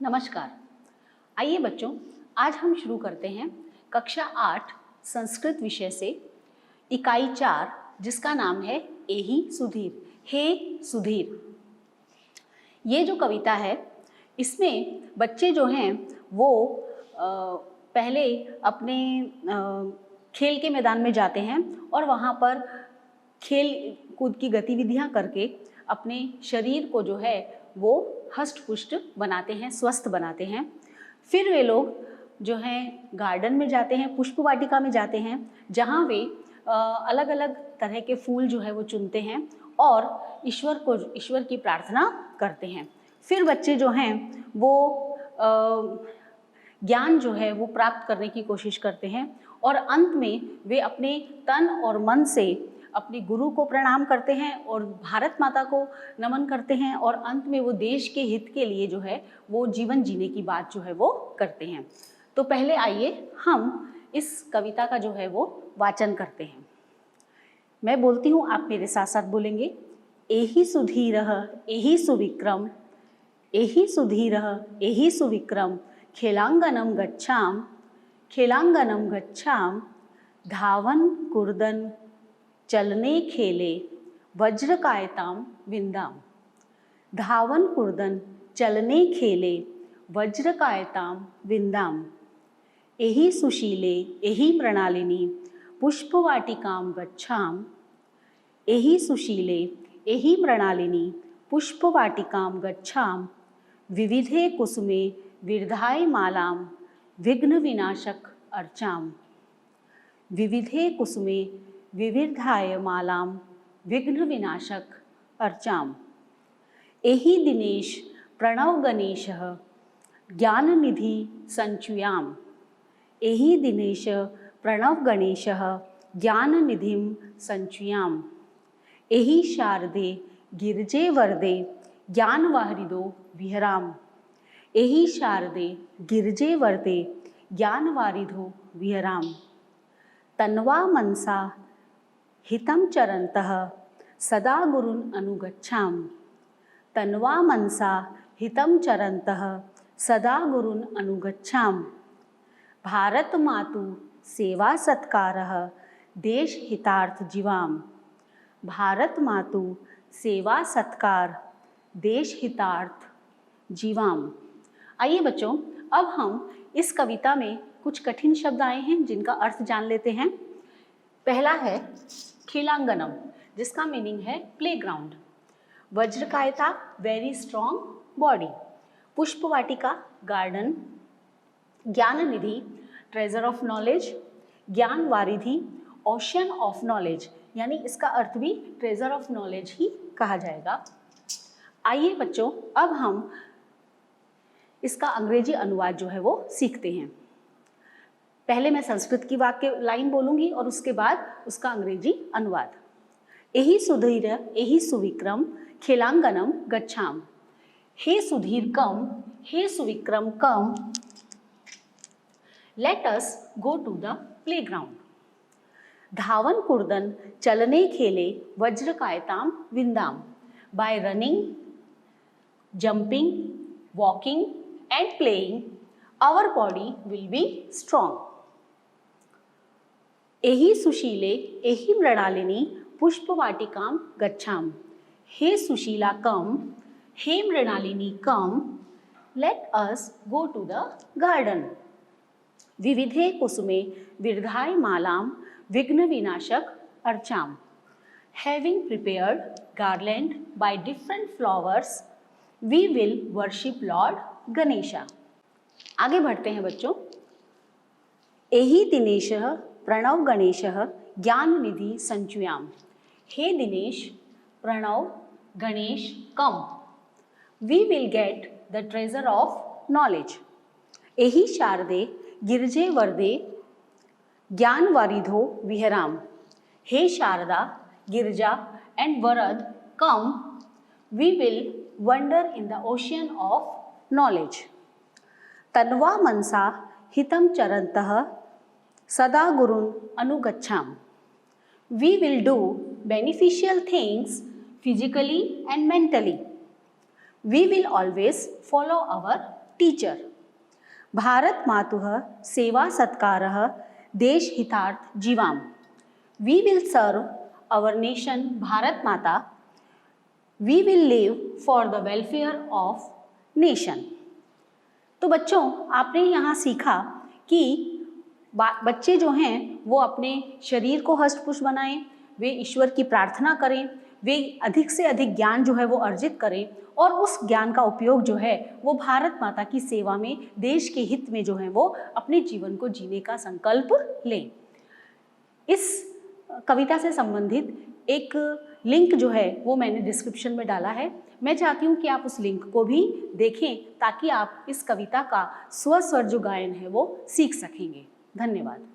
नमस्कार। आइए बच्चों, आज हम शुरू करते हैं कक्षा 8 संस्कृत विषय से इकाई 4 जिसका नाम है एहि सुधीर। हे सुधीर, ये जो कविता है इसमें बच्चे जो हैं वो पहले अपने खेल के मैदान में जाते हैं और वहाँ पर खेल कूद की गतिविधियाँ करके अपने शरीर को जो है वो हष्ट पुष्ट बनाते हैं, स्वस्थ बनाते हैं। फिर वे लोग जो हैं गार्डन में जाते हैं, पुष्प वाटिका में जाते हैं, जहाँ वे अलग अलग तरह के फूल जो है वो चुनते हैं और ईश्वर की प्रार्थना करते हैं। फिर बच्चे जो हैं वो ज्ञान जो है वो प्राप्त करने की कोशिश करते हैं और अंत में वे अपने तन और मन से अपने गुरु को प्रणाम करते हैं और भारत माता को नमन करते हैं और अंत में वो देश के हित के लिए जो है वो जीवन जीने की बात जो है वो करते हैं। तो पहले आइए हम इस कविता का जो है वो वाचन करते हैं। मैं बोलती हूँ, आप मेरे साथ साथ बोलेंगे। एहि सुधीरः एहि सुविक्रम, एहि सुधीरः एहि सुविक्रम, खेलांगनम गच्छाम, धावन कुर्दन चलने खेले वज्रकायताम विंदाम। धावन कुर्दन चलने खेले वज्रकायताम विंदाम। एहि सुशीले एहि प्रणालिनी पुष्पवाटिकाम गच्छाम। एहि सुशीले एहि प्रणालिनी पुष्पवाटिकाम गच्छाम। विविधे कुसुमे विर्धाय मालाम विघ्न विनाशक अर्चाम। विविधे कुसुमे विविधाय मालाम विघ्न विनाशक अर्चाम। एहि दिनेश प्रणव गणेशः ज्ञाननिधि संचुयाम। एहि दिनेश प्रणव गणेशः ज्ञाननिधिं संचुयाम। एहि शारदे गिरिजे वरदे ज्ञानवारिधो विहराम। एहि शारदे गिरिजे वरदे ज्ञानवारिधो विहराम। तन्वा मनसा हितं चरन्तः सदा गुरुन् अनुगच्छाम। तन्वा मनसा हितं चरन्तः सदा गुरुन् अनुगच्छाम। भारत मातु सेवा सत्कारः देश हितार्थ जीवाम। भारत मातु सेवा सत्कार देश हितार्थ जीवाम। आइए बच्चों, अब हम इस कविता में कुछ कठिन शब्द आए हैं जिनका अर्थ जान लेते हैं। पहला है खेलांगनम, जिसका मीनिंग है प्लेग्राउंड। वज्रकायता, वेरी स्ट्रॉन्ग बॉडी। पुष्पवाटिका, गार्डन। ज्ञाननिधि, ट्रेजर ऑफ नॉलेज। ज्ञान वारिधि, ओशन ऑफ नॉलेज, यानी इसका अर्थ भी ट्रेजर ऑफ नॉलेज ही कहा जाएगा। आइए बच्चों, अब हम इसका अंग्रेजी अनुवाद जो है वो सीखते हैं। पहले मैं संस्कृत की वाक्य लाइन बोलूंगी और उसके बाद उसका अंग्रेजी अनुवाद। एहि सुधीर एहि सुविक्रम खेलांगनम गच्छाम। Hey Sudhir come, hey Suvikram come, let us go to the playground. धावन कुर्दन चलने खेले वज्रकायताम विंदाम। By running, jumping, walking and playing, our body will be strong. एहि सुशीले एहि मृणालिनी पुष्पवाटिकाम गच्छाम। हे सुशीला कम, हे मृणालिनी कम, let us go to the garden. विविधे कुसुमे विर्धाय मालाम विघ्न विनाशक अर्चाम। Having prepared garland by different flowers, we will worship Lord Ganesha. आगे बढ़ते हैं बच्चों। एहि दिनेशः प्रणव गणेशः ज्ञाननिधि संचुयाम। हे दिनेश, प्रणव, गणेश कम, we will get the treasure of knowledge. एहि शारदे गिरिजे वरदे ज्ञानवारिधो विहराम। हे शारदा, गिरजा and Varad come, we will wander in the ocean of knowledge. तन्वा मनसा हितं चरन्तः सदा गुरुन् अनुगच्छाम। We will do beneficial things physically and mentally. We will always follow our teacher. Bharat मातुः सेवा सत्कारः देश हितार्थ जीवाम। We will serve our nation Bharat Mata. We will live for the welfare of nation. तो बच्चों, आपने यहाँ सीखा कि बच्चे जो हैं वो अपने शरीर को हष्ट-पुष्ट बनाएं, वे ईश्वर की प्रार्थना करें, वे अधिक से अधिक ज्ञान जो है वो अर्जित करें और उस ज्ञान का उपयोग जो है वो भारत माता की सेवा में, देश के हित में जो है वो अपने जीवन को जीने का संकल्प लें। इस कविता से संबंधित एक लिंक जो है वो मैंने डिस्क्रिप्शन में डाला है। मैं चाहती हूँ कि आप उस लिंक को भी देखें ताकि आप इस कविता का स्वर जो गायन है वो सीख सकेंगे। धन्यवाद।